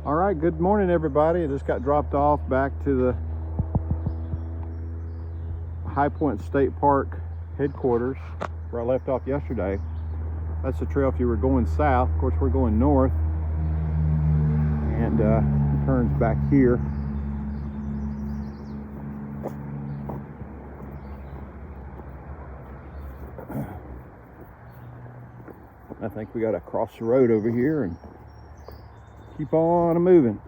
All right, good morning everybody. I just got dropped off back to the High Point State Park headquarters where I left off yesterday. That's the trail if you were going south. Of course, we're going north, and it turns back here. I think we got to cross the road over here and keep on moving.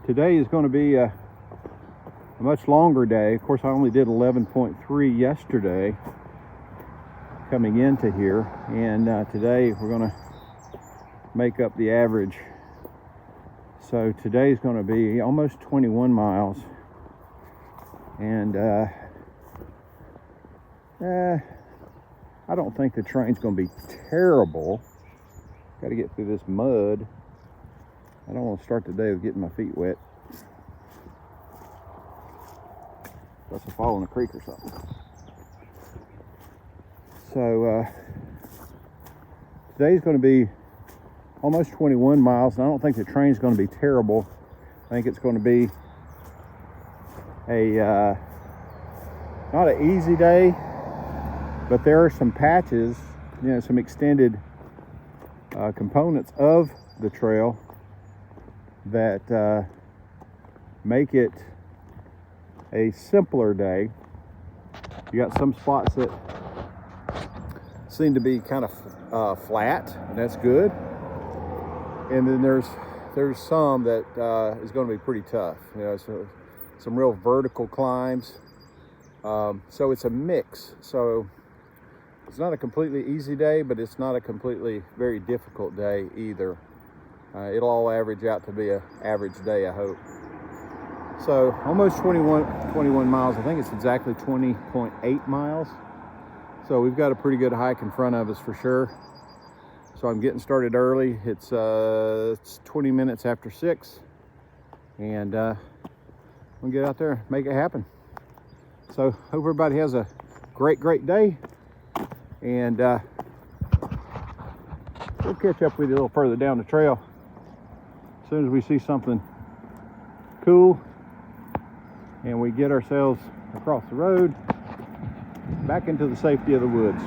Today is going to be a much longer day. Of course, I only did 11.3 yesterday coming into here, and today we're going to make up the average. So today is going to be almost 21 miles, and I don't think the terrain's going to be terrible. Got to get through this mud. I don't want to start the day with getting my feet wet. Plus I fall in a creek or something. So today's going to be almost 21 miles, and I don't think the terrain's going to be terrible. I think it's going to be a not an easy day, but there are some patches, some extended components of the trail that make it a simpler day. You got some spots that seem to be kind of flat, and that's good. And then there's some that is going to be pretty tough. So some real vertical climbs. So it's a mix. So it's not a completely easy day, but it's not a completely very difficult day either. It'll all average out to be an average day, I hope. So almost 21 miles. I think it's exactly 20.8 miles. So we've got a pretty good hike in front of us for sure. So I'm getting started early. It's 20 minutes after 6, and we'll get out there and make it happen. So hope everybody has a great day, and we'll catch up with you a little further down the trail as soon as we see something cool and we get ourselves across the road back into the safety of the woods.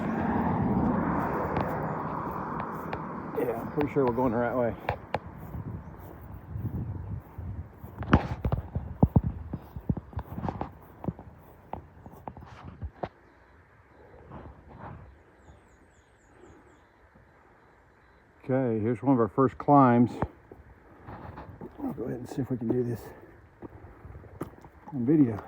Yeah, I'm pretty sure we're going the right way. Okay, here's one of our first climbs. I'll go ahead and see if we can do this on video.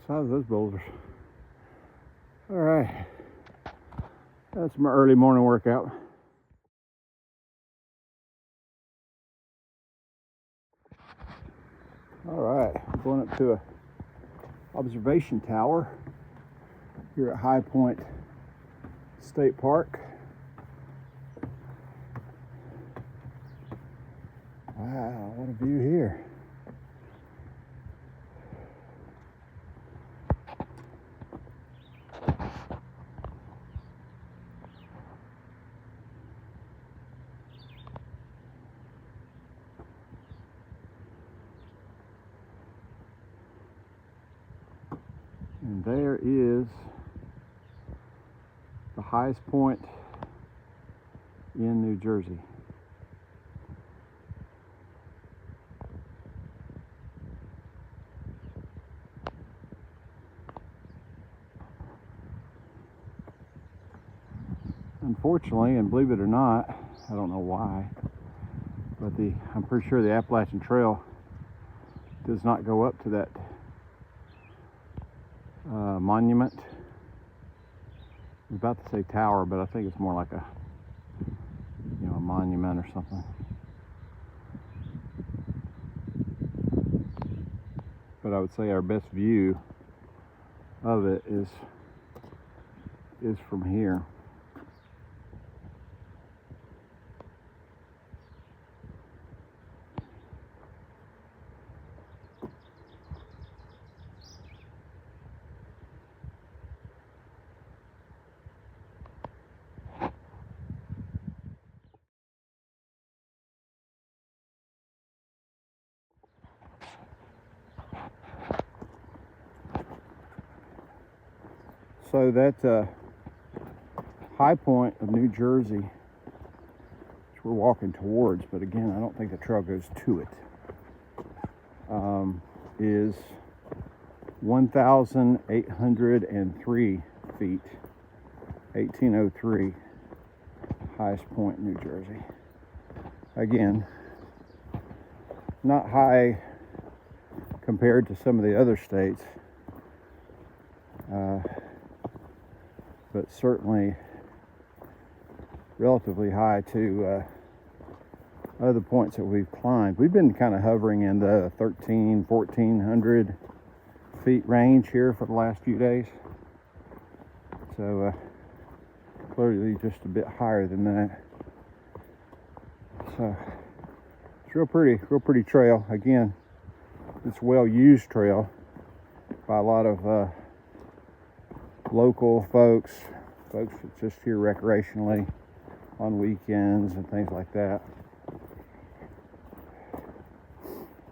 Size of those boulders. All right, that's my early morning workout. All right, I'm going up to a observation tower here at High Point State Park. Wow, what a view here. And there is the highest point in New Jersey. Unfortunately, and believe it or not, I don't know why, but I'm pretty sure the Appalachian Trail does not go up to that monument. I'm about to say tower, but I think it's more like a monument or something. But I would say our best view of it is from here. So that high point of New Jersey, which we're walking towards, but again, I don't think the trail goes to it, is 1,803 feet, 1803, highest point in New Jersey. Again, not high compared to some of the other states, but certainly relatively high to other points that we've climbed. We've been kind of hovering in the 1,400 feet range here for the last few days. So clearly just a bit higher than that. So it's real pretty trail. Again, it's a well-used trail by a lot of local folks that just here recreationally on weekends and things like that.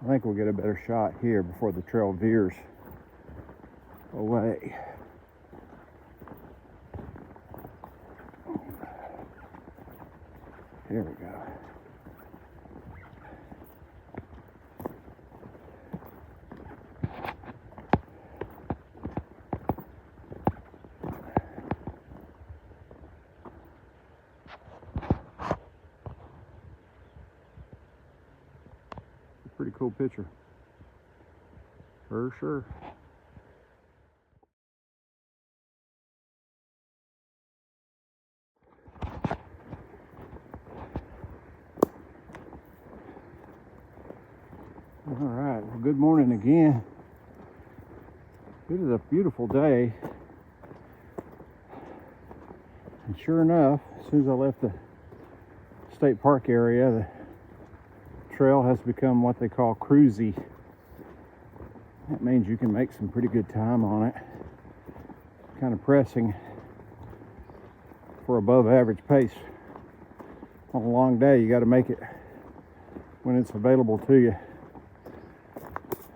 I think we'll get a better shot here before the trail veers away. Here we go. Pretty cool picture, for sure. All right, well, good morning again. It is a beautiful day. And sure enough, as soon as I left the state park area, the trail has become what they call cruisy. That means you can make some pretty good time on it. Kind of pressing for above average pace. On a long day, you got to make it when it's available to you,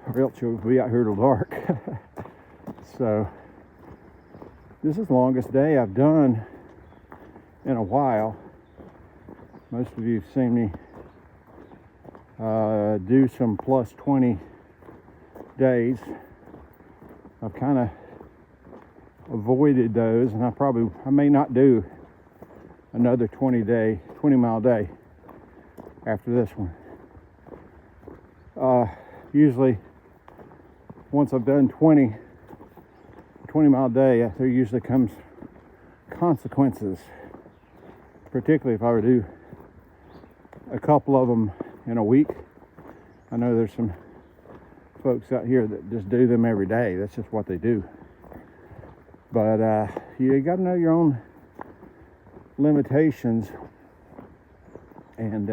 or else you'll be out here till dark. So this is the longest day I've done in a while. Most of you have seen me do some plus 20 days. I've kind of avoided those, and I may not do another 20 mile day after this one. Usually once I've done 20 mile day, there usually comes consequences, particularly if I were to do a couple of them in a week. I know there's some folks out here that just do them every day. That's just what they do. But you got to know your own limitations, and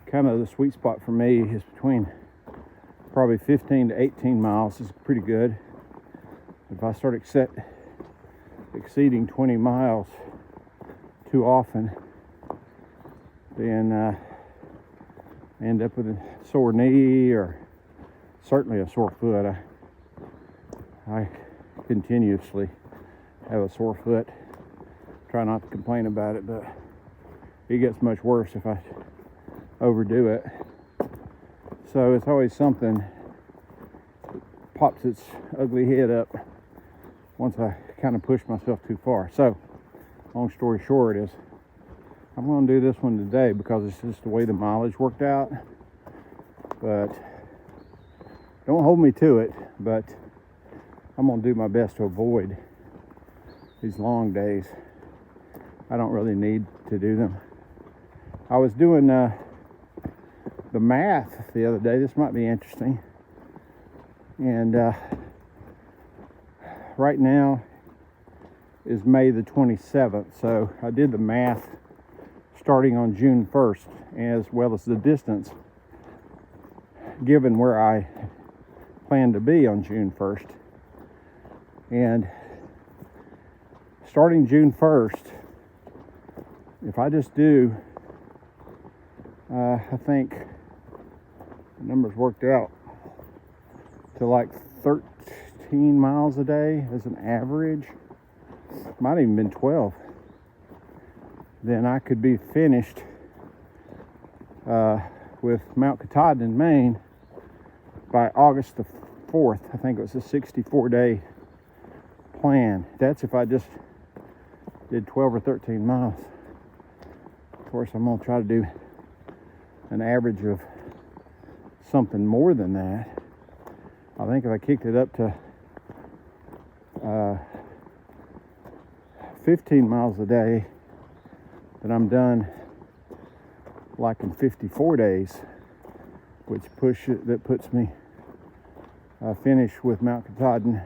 kind of the sweet spot for me is between probably 15 to 18 miles is pretty good. If I start exceeding 20 miles too often, then end up with a sore knee or certainly a sore foot. I continuously have a sore foot. Try not to complain about it, but it gets much worse if I overdo it. So it's always something that pops its ugly head up once I kind of push myself too far. So long story short is I'm going to do this one today because it's just the way the mileage worked out. But don't hold me to it, but I'm going to do my best to avoid these long days. I don't really need to do them. I was doing the math the other day. This might be interesting. And right now is May the 27th. So I did the math starting on June 1st, as well as the distance given where I plan to be on June 1st. And starting June 1st, if I just do, I think the numbers worked out to like 13 miles a day as an average. Might have even been 12. Then I could be finished with Mount Katahdin in Maine by August the 4th. I think it was a 64-day plan. That's if I just did 12 or 13 miles. Of course, I'm going to try to do an average of something more than that. I think if I kicked it up to 15 miles a day, then I'm done like in 54 days, which puts me finished with Mount Katahdin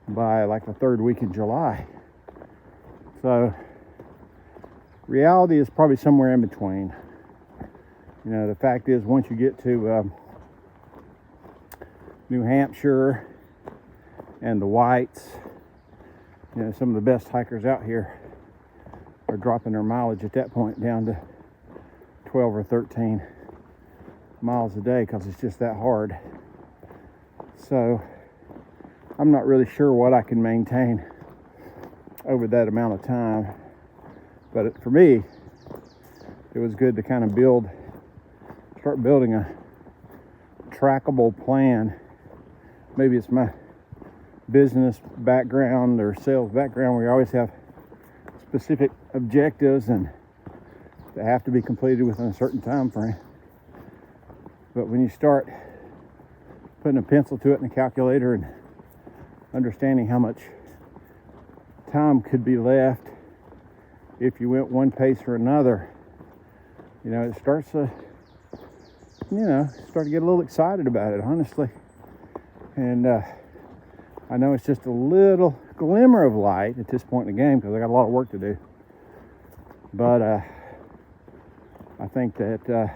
by like the third week in July. So reality is probably somewhere in between. You know, the fact is, once you get to New Hampshire and the Whites, you know, some of the best hikers out here are dropping their mileage at that point down to 12 or 13 miles a day because it's just that hard. So I'm not really sure what I can maintain over that amount of time. But for me, it was good to kind of start building a trackable plan. Maybe it's my business background or sales background where you always have specific objectives and they have to be completed within a certain time frame. But when you start putting a pencil to it and a calculator and understanding how much time could be left if you went one pace or another, you know, it starts to, start to get a little excited about it, honestly. And I know it's just a little glimmer of light at this point in the game because I got a lot of work to do. But I think that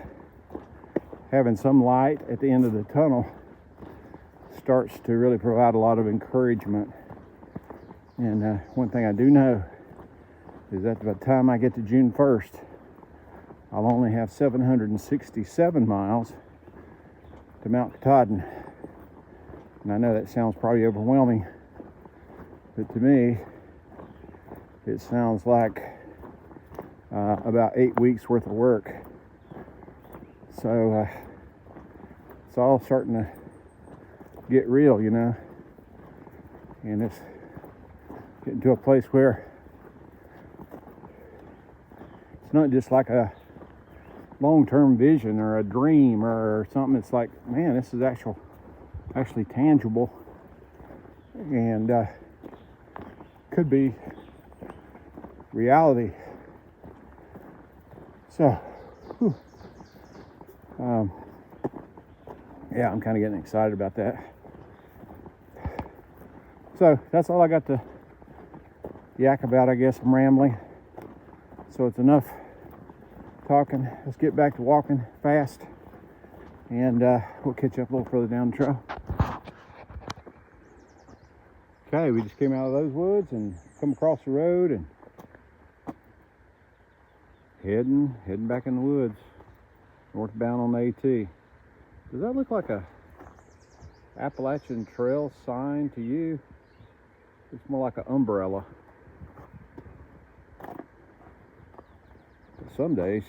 having some light at the end of the tunnel starts to really provide a lot of encouragement. And one thing I do know is that by the time I get to June 1st, I'll only have 767 miles to Mount Katahdin. And I know that sounds probably overwhelming, but to me, it sounds like about 8 weeks worth of work. So it's all starting to get real, you know, and it's getting to a place where it's not just like a long-term vision or a dream or something. It's like, man, this is actually tangible and could be reality. So yeah, I'm kind of getting excited about that. So that's all I got to yak about. I guess I'm rambling, so it's enough talking. Let's get back to walking fast, and we'll catch up a little further down the trail. Okay, we just came out of those woods and come across the road and heading back in the woods, northbound on the AT. Does that look like a Appalachian Trail sign to you? It's more like an umbrella. But some days,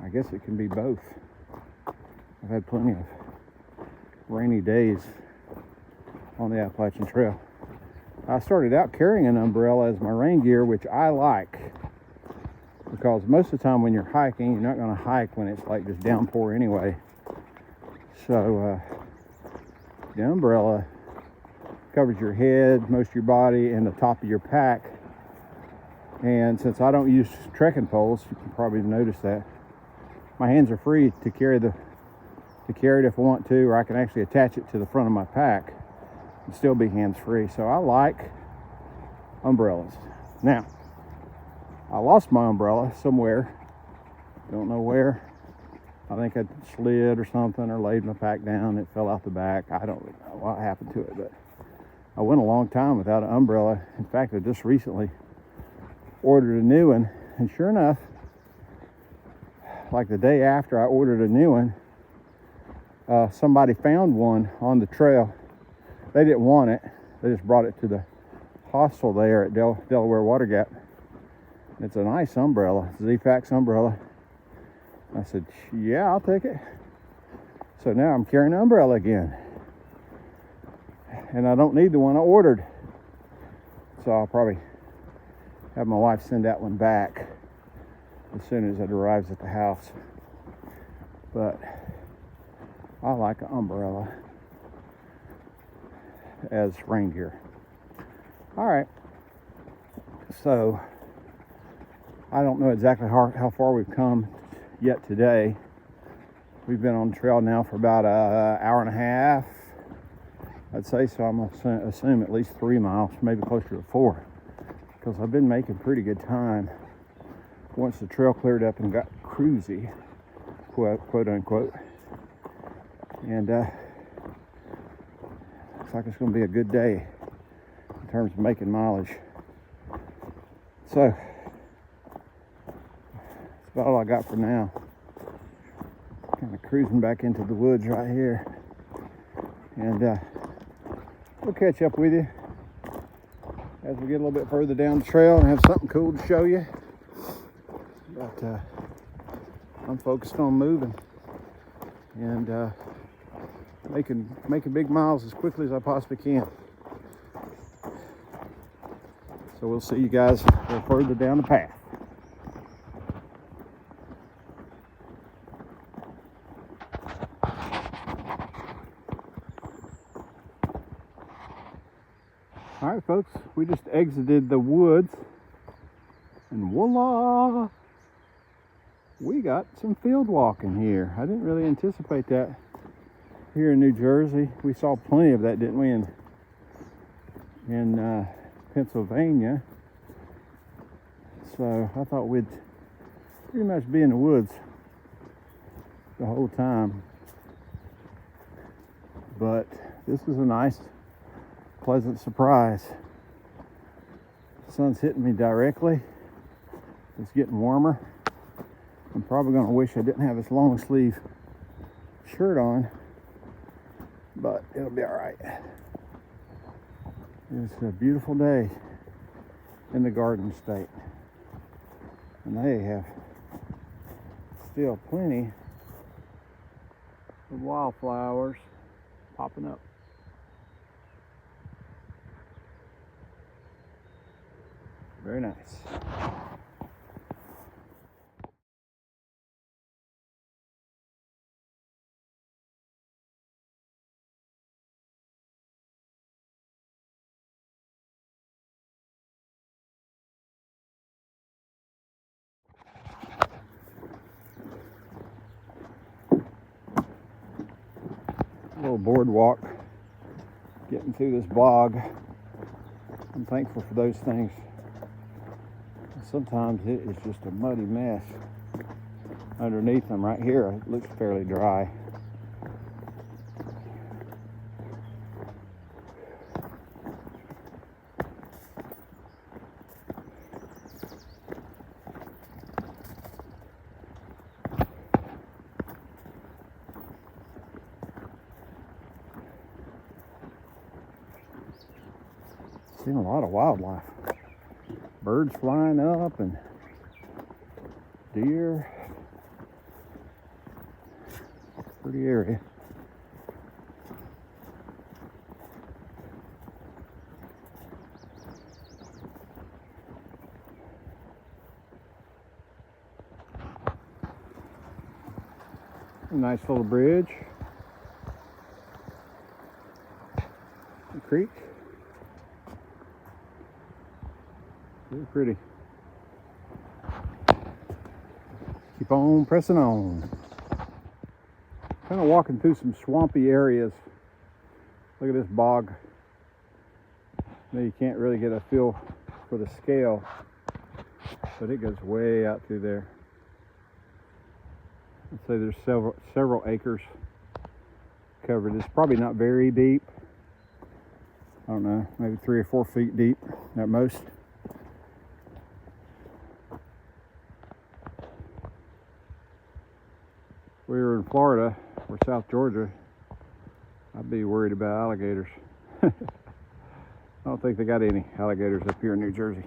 I guess it can be both. I've had plenty of rainy days on the Appalachian Trail. I started out carrying an umbrella as my rain gear, which I like, because most of the time when you're hiking, you're not going to hike when it's like just downpour anyway. So the umbrella covers your head, most of your body, and the top of your pack. And since I don't use trekking poles, you can probably notice that my hands are free to carry it if I want to, or I can actually attach it to the front of my pack and still be hands free. So I like umbrellas. Now, I lost my umbrella somewhere, don't know where. I think I slid or something, or laid my pack down, it fell out the back. I don't really know what happened to it, but I went a long time without an umbrella. In fact, I just recently ordered a new one, and sure enough, like the day after I ordered a new one, somebody found one on the trail. They didn't want it. They just brought it to the hostel there at Delaware Water Gap. It's a nice umbrella, Z-Fax umbrella. I said, yeah, I'll take it. So now I'm carrying an umbrella again. And I don't need the one I ordered. So I'll probably have my wife send that one back as soon as it arrives at the house. But I like an umbrella as rain gear. All right. So I don't know exactly how far we've come yet today. We've been on the trail now for about an hour and a half, I'd say. So I'm gonna assume at least 3 miles, maybe closer to 4, because I've been making pretty good time once the trail cleared up and got cruisy, quote unquote. And looks like it's going to be a good day in terms of making mileage. So that's about all I got for now. Kind of cruising back into the woods right here, and we'll catch up with you as we get a little bit further down the trail and have something cool to show you. But I'm focused on moving and making big miles as quickly as I possibly can. So we'll see you guys a little further down the path. All right, folks, we just exited the woods, and voila, we got some field walking here. I didn't really anticipate that here in New Jersey. We saw plenty of that, didn't we, in Pennsylvania. So I thought we'd pretty much be in the woods the whole time. But this is a nice, pleasant surprise. The sun's hitting me directly. It's getting warmer. I'm probably going to wish I didn't have this long sleeve shirt on, but it'll be all right. It's a beautiful day in the Garden State, and they have still plenty of wildflowers popping up. Very nice. Little boardwalk getting through this bog. I'm thankful for those things. Sometimes it is just a muddy mess underneath them. Right here it looks fairly dry. Seeing a lot of wildlife. Birds flying up and deer. Pretty area. A nice little bridge. A creek. Very pretty. Keep on pressing on. Kind of walking through some swampy areas. Look at this bog. Now you can't really get a feel for the scale, but it goes way out through there. I'd say there's several acres covered. It's probably not very deep. I don't know, maybe 3 or 4 feet deep at most. If we were in Florida or South Georgia, I'd be worried about alligators. I don't think they got any alligators up here in New Jersey.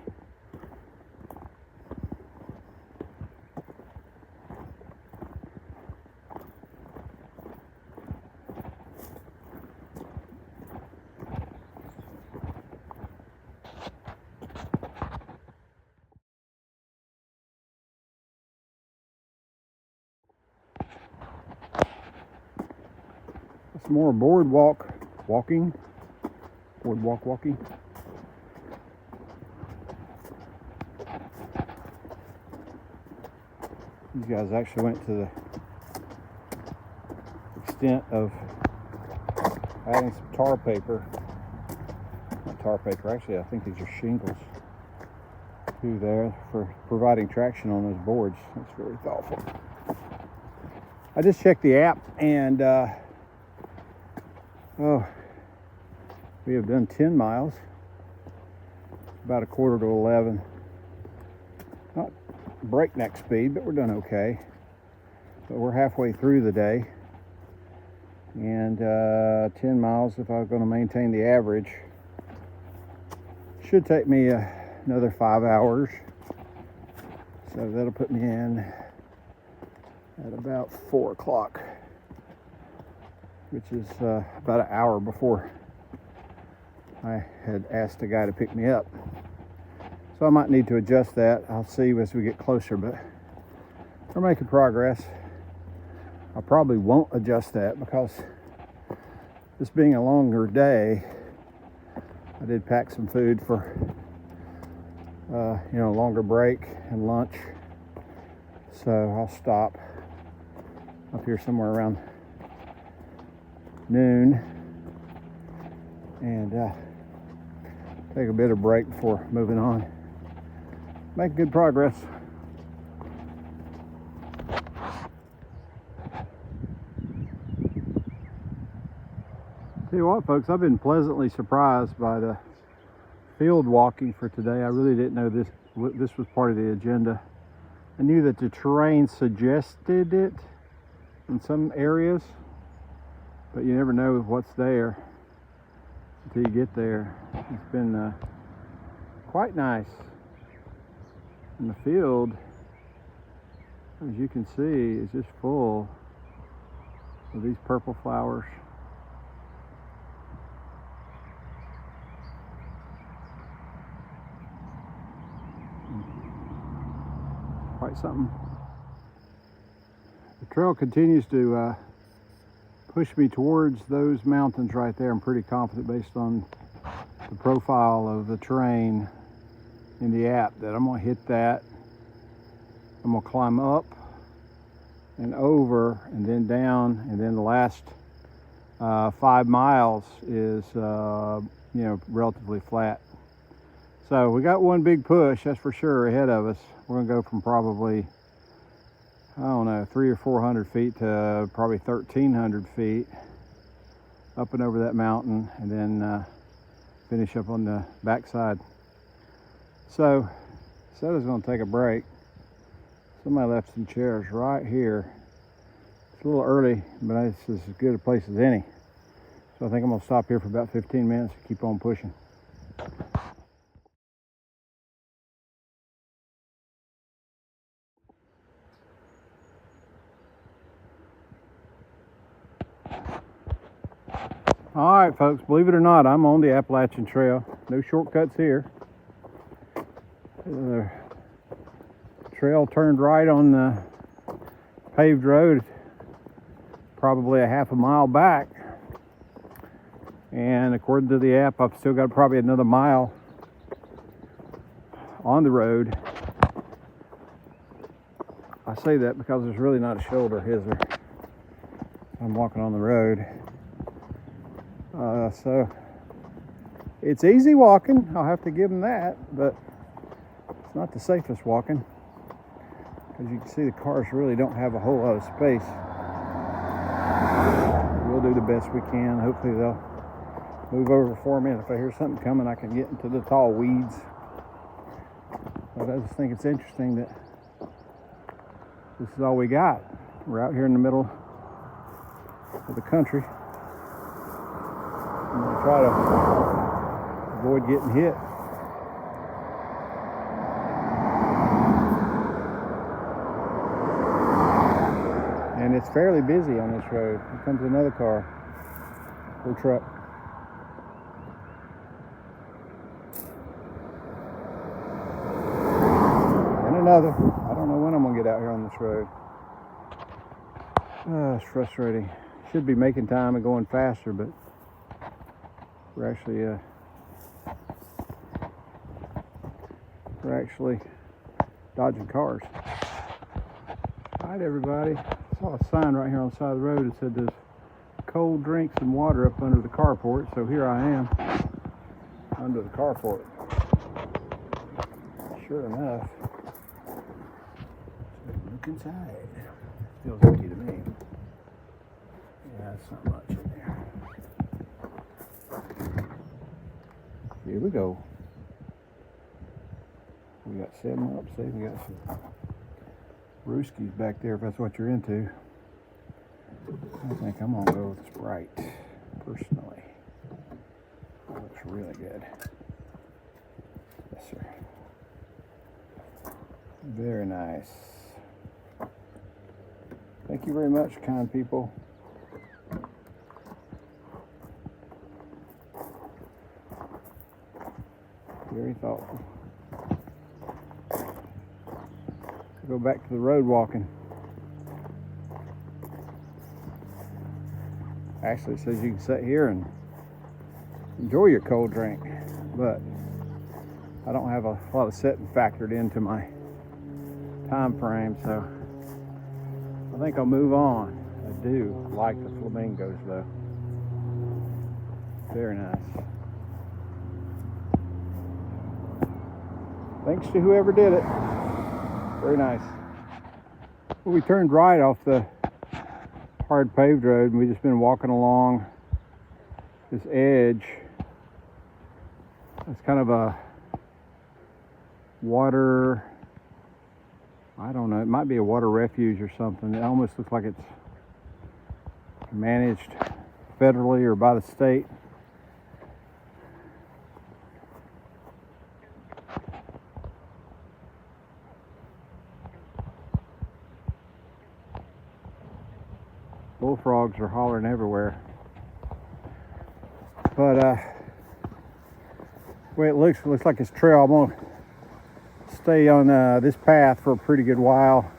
Some more boardwalk walking. These guys actually went to the extent of adding some tar paper. Not tar paper, actually I think these are shingles through there for providing traction on those boards. That's very thoughtful. I just checked the app and we have done 10 miles, about 10:45. Not breakneck speed, but we're done okay. But we're halfway through the day. And 10 miles, if I was going to maintain the average, should take me another 5 hours. So that'll put me in at about 4 o'clock. Which is about an hour before I had asked a guy to pick me up. So I might need to adjust that. I'll see as we get closer, but we're making progress. I probably won't adjust that because this being a longer day, I did pack some food for a longer break and lunch. So I'll stop up here somewhere around noon and take a bit of break before moving on. Make good progress. Tell you what, folks, I've been pleasantly surprised by the field walking for today. I really didn't know this was part of the agenda. I knew that the terrain suggested it in some areas, but you never know what's there until you get there. It's been quite nice. And the field, as you can see, is just full of these purple flowers. Quite something. The trail continues to push me towards those mountains right there. I'm pretty confident based on the profile of the terrain in the app that I'm gonna hit that. I'm gonna climb up and over and then down, and then the last 5 miles is relatively flat. So we got one big push, that's for sure, ahead of us. We're gonna go from probably, I don't know, 300 or 400 feet to probably 1,300 feet up and over that mountain, and then finish up on the backside. So, said I was gonna take a break. Somebody left some chairs right here. It's a little early, but this is as good a place as any. So I think I'm gonna stop here for about 15 minutes and keep on pushing. All right, folks, believe it or not, I'm on the Appalachian Trail. No shortcuts here. The trail turned right on the paved road, probably a half a mile back. And according to the app, I've still got probably another mile on the road. I say that because there's really not a shoulder, is there? I'm walking on the road. So it's easy walking, I'll have to give them that, but it's not the safest walking. As you can see, the cars really don't have a whole lot of space. We'll do the best we can. Hopefully they'll move over for me, and if I hear something coming, I can get into the tall weeds. But I just think it's interesting that this is all we got. We're out here in the middle of the country. I'm going to try to avoid getting hit. And it's fairly busy on this road. Here comes another car or truck. And another. I don't know when I'm going to get out here on this road. It's frustrating. Should be making time and going faster, but we're actually dodging cars. All right, everybody. I saw a sign right here on the side of the road that said there's cold drinks and water up under the carport, so here I am under the carport. Sure enough, look inside. Feels empty to me. Yeah, it's not much in there. Here we go. We got 7 Up, see, we got some brewskis back there if that's what you're into. I think I'm gonna go with Sprite, personally. That looks really good. Yes, sir. Very nice. Thank you very much, kind people. Very thoughtful. Go back to the road walking. Actually, it says you can sit here and enjoy your cold drink, but I don't have a lot of setting factored into my time frame, so I think I'll move on. I do like the flamingos, though. Very nice. Thanks to whoever did it. Very nice. Well, we turned right off the hard paved road, and we've just been walking along this edge. It's kind of a water, I don't know, it might be a water refuge or something. It almost looks like it's managed federally or by the state. Bullfrogs are hollering everywhere. But the way it looks like it's trail. I'm gonna stay on this path for a pretty good while,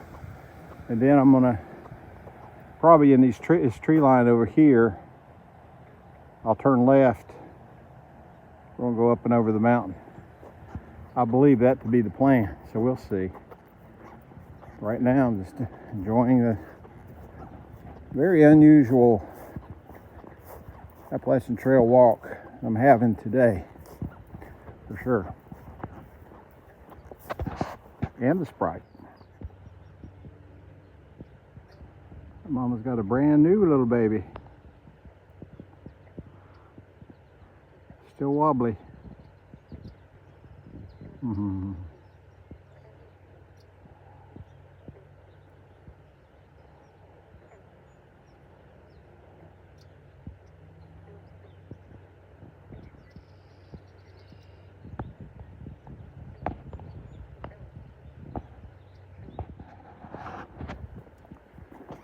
and then I'm gonna probably in this tree line over here, I'll turn left. We're gonna go up and over the mountain. I believe that to be the plan, so we'll see. Right now I'm just enjoying the very unusual Appalachian Trail walk I'm having today, for sure. And the Sprite. Mama's got a brand new little baby. Still wobbly. Mm-hmm.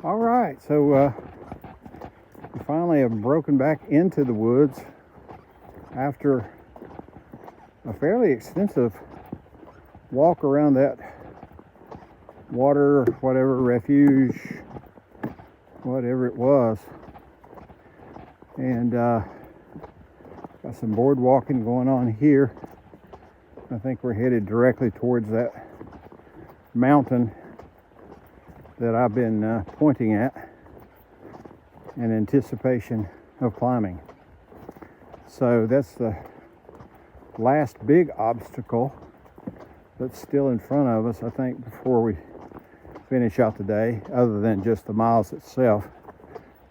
All right, so we finally have broken back into the woods after a fairly extensive walk around that water, whatever, refuge, whatever it was. And got some board walking going on here. I think we're headed directly towards that mountain that I've been pointing at in anticipation of climbing. So that's the last big obstacle that's still in front of us, I think, before we finish out the day, other than just the miles itself.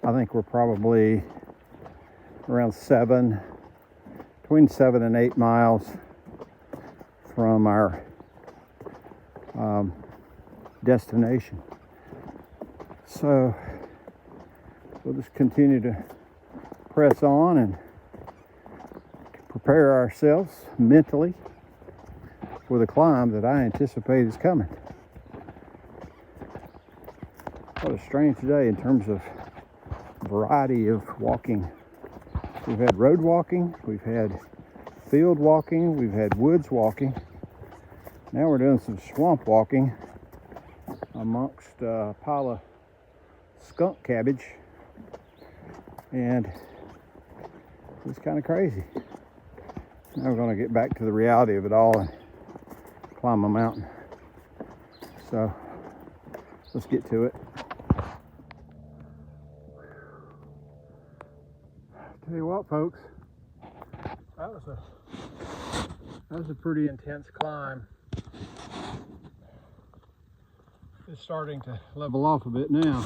I think we're probably around between 7 and 8 miles from our destination. So we'll just continue to press on and prepare ourselves mentally for the climb that I anticipate is coming. What a strange day in terms of variety of walking. We've had road walking, we've had field walking, we've had woods walking. Now we're doing some swamp walking amongst a pile of skunk cabbage, and it's kind of crazy. Now we're going to get back to the reality of it all and climb a mountain. So let's get to it. Tell you what, folks, that was a pretty intense climb. It's starting to level off a bit now,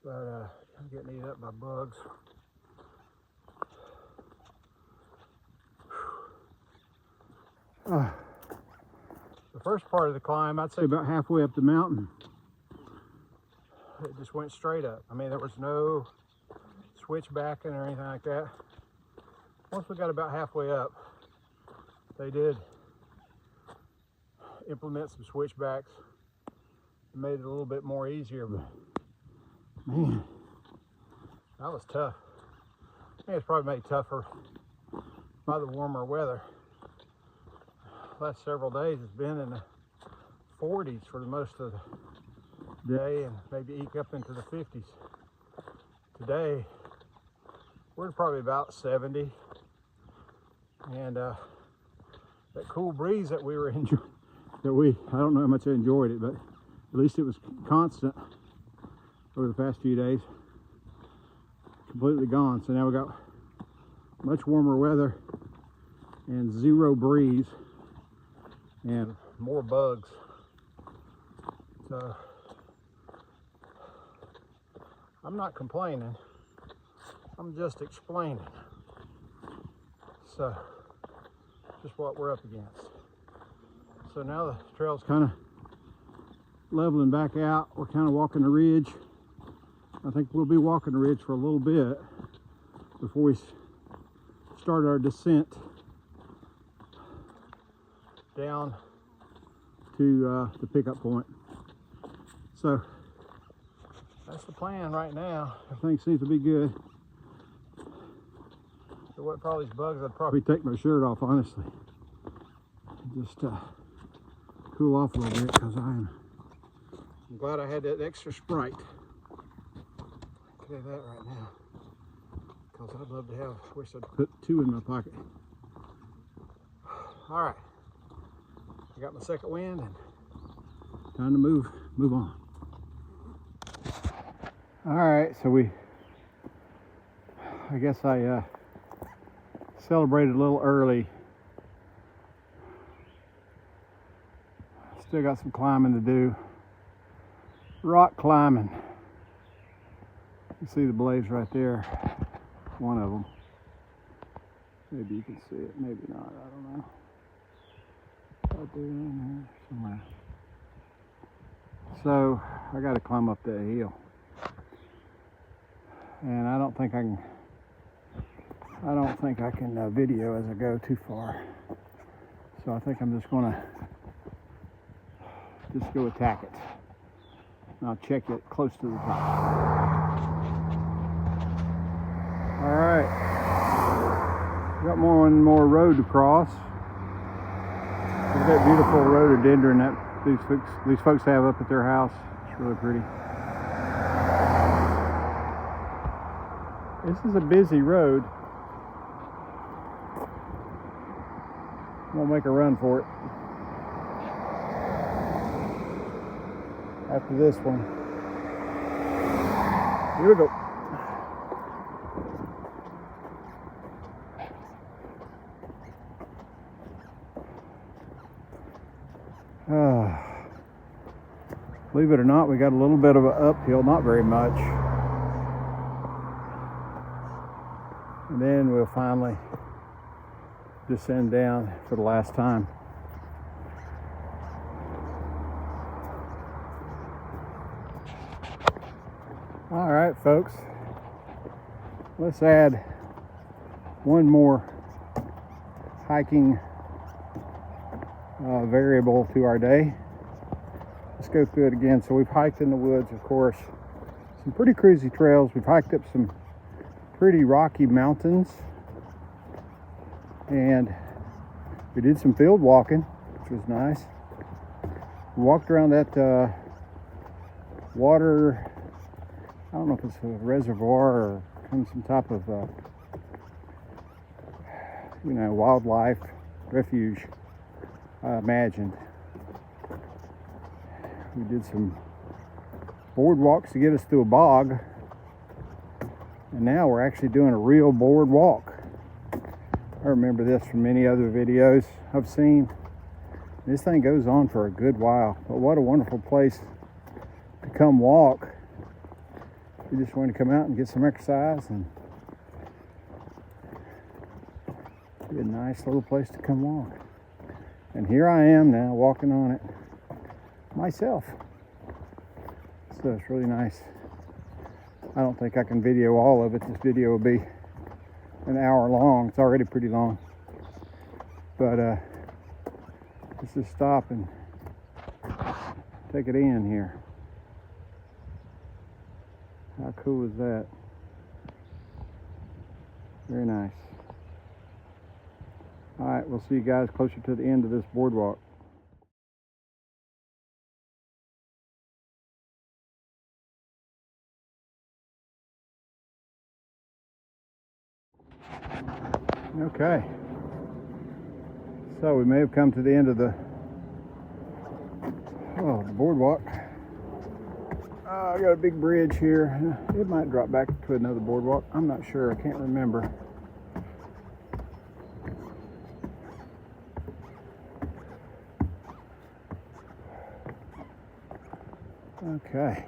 but I'm getting eaten up by bugs. The first part of the climb, I'd say about halfway up the mountain, it just went straight up. I mean, there was no switchbacking or anything like that. Once we got about halfway up, they did implement some switchbacks. It made it a little bit more easier, but man, that was tough. I think it's probably made tougher by the warmer weather. Last several days it's been in the 40s for the most of the day, and maybe eke up into the 50s. Today we're probably about 70, and that cool breeze that we were enjoying, I don't know how much I enjoyed it, but at least it was constant over the past few days. Completely gone. So now we got much warmer weather and zero breeze and more bugs. So I'm not complaining, I'm just explaining. So just what we're up against. So now the trail's kind of leveling back out. We're kind of walking the ridge. I think we'll be walking the ridge for a little bit before we start our descent down to the pickup point. So that's the plan right now. Everything seems to be good. So what, for all these bugs, I'd probably take my shirt off, honestly. Just cool off a little bit, because I'm glad I had that extra Sprite. I'll tell you that right now, because I'd love to have, wish I'd put 2 in my pocket. All right, I got my second wind, and time to move on. All right, so I guess I celebrated a little early. Still got some climbing to do. Rock climbing. You see the blaze right there. One of them. Maybe you can see it, maybe not, I don't know. Out there in there somewhere. So I got to climb up that hill, and I don't think I can video as I go too far. So I think I'm just gonna go attack it. And I'll check it close to the top. All right, got one more road to cross. Look at that beautiful rhododendron that these folks have up at their house. It's really pretty. This is a busy road. I'm gonna make a run for it after this one. Here we go. Believe it or not, we got a little bit of an uphill, not very much. And then we'll finally descend down for the last time. All right, folks, let's add one more hiking variable to our day. Let's go through it again. So we've hiked in the woods, of course, some pretty cruisy trails. We've hiked up some pretty rocky mountains, and we did some field walking, which was nice. We walked around that water, I don't know if it's a reservoir or some type of wildlife refuge, I imagined. We did some boardwalks to get us through a bog, and now we're actually doing a real boardwalk. I remember this from many other videos I've seen. This thing goes on for a good while, but what a wonderful place to come walk. You just want to come out and get some exercise, and be a nice little place to come walk. And here I am now walking on it myself. So it's really nice. I don't think I can video all of it. This video will be an hour long. It's already pretty long. But let's just stop and take it in here. How cool is that? Very nice. All right, we'll see you guys closer to the end of this boardwalk. Okay, so we may have come to the end of the boardwalk. I got a big bridge here. It might drop back to another boardwalk. I'm not sure. I can't remember. Okay,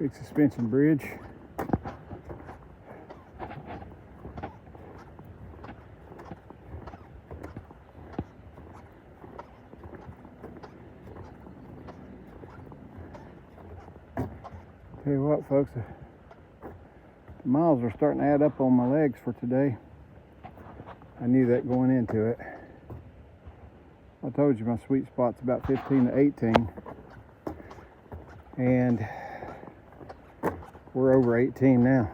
big suspension bridge. Tell you what, folks, the miles are starting to add up on my legs for today. I knew that going into it. I told you my sweet spot's about 15 to 18. And we're over 18 now.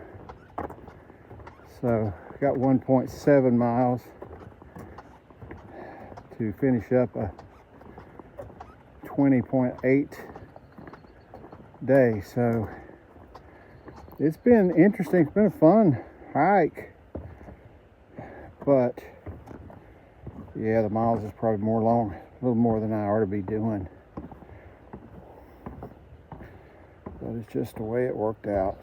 So got 1.7 miles to finish up a 20.8 day. So it's been interesting. It's been a fun hike, but yeah, the miles is probably more long, a little more than I ought to be doing. But it's just the way it worked out.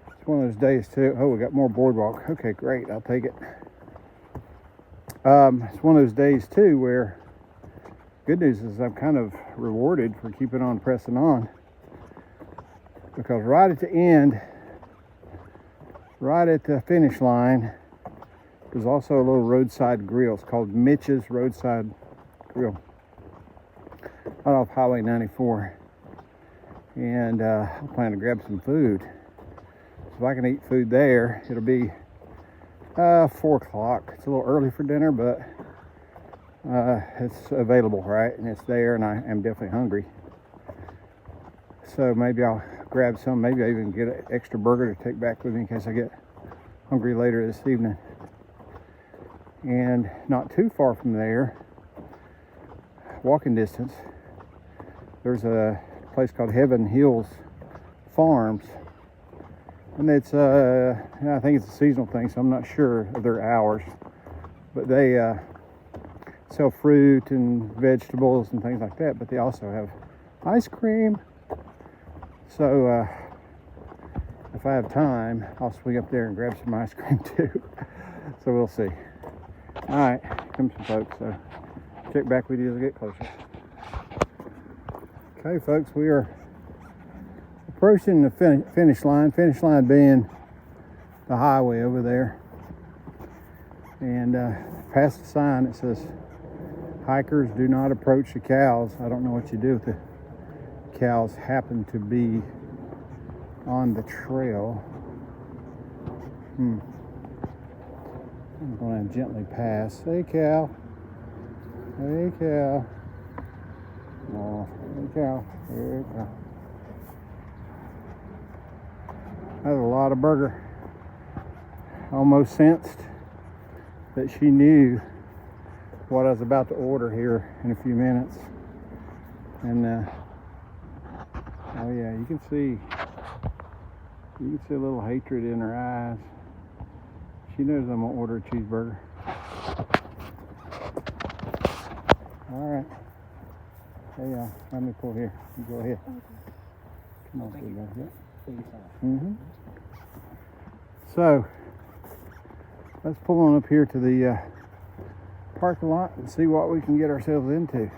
It's one of those days too. Oh, we got more boardwalk. Okay, great. I'll take it. It's one of those days too where good news is I'm kind of rewarded for keeping on pressing on, because right at the end, right at the finish line, there's also a little roadside grill. It's called Mitch's Roadside Grill, right off Highway 94. And I plan to grab some food. So if I can eat food there, it'll be 4 o'clock. It's a little early for dinner, but it's available, right? And it's there, and I am definitely hungry. So maybe I'll grab some. Maybe I even get an extra burger to take back with me in case I get hungry later this evening. And not too far from there, walking distance, there's a place called Heaven Hills Farms. And it's, I think it's a seasonal thing, so I'm not sure of their hours. But they sell fruit and vegetables and things like that, but they also have ice cream. So if I have time, I'll swing up there and grab some ice cream too. So we'll see. All right, here come some folks. So check back with you as I get closer. Okay, folks, we are approaching the finish line. Finish line being the highway over there. And past the sign it says, "Hikers do not approach the cows." I don't know what you do if the cows happen to be on the trail. I'm going to gently pass. Hey, cow. Hey, cow. Oh, hey, cow. Here we go. That's a lot of burger. Almost sensed that she knew what I was about to order here in a few minutes. And oh yeah, you can see a little hatred in her eyes. She knows I'm gonna order a cheeseburger. All right. Hey, let me pull here. You go ahead. Okay. Come on, big guy. Yeah. Thank you so much. So let's pull on up here to the parking lot and see what we can get ourselves into.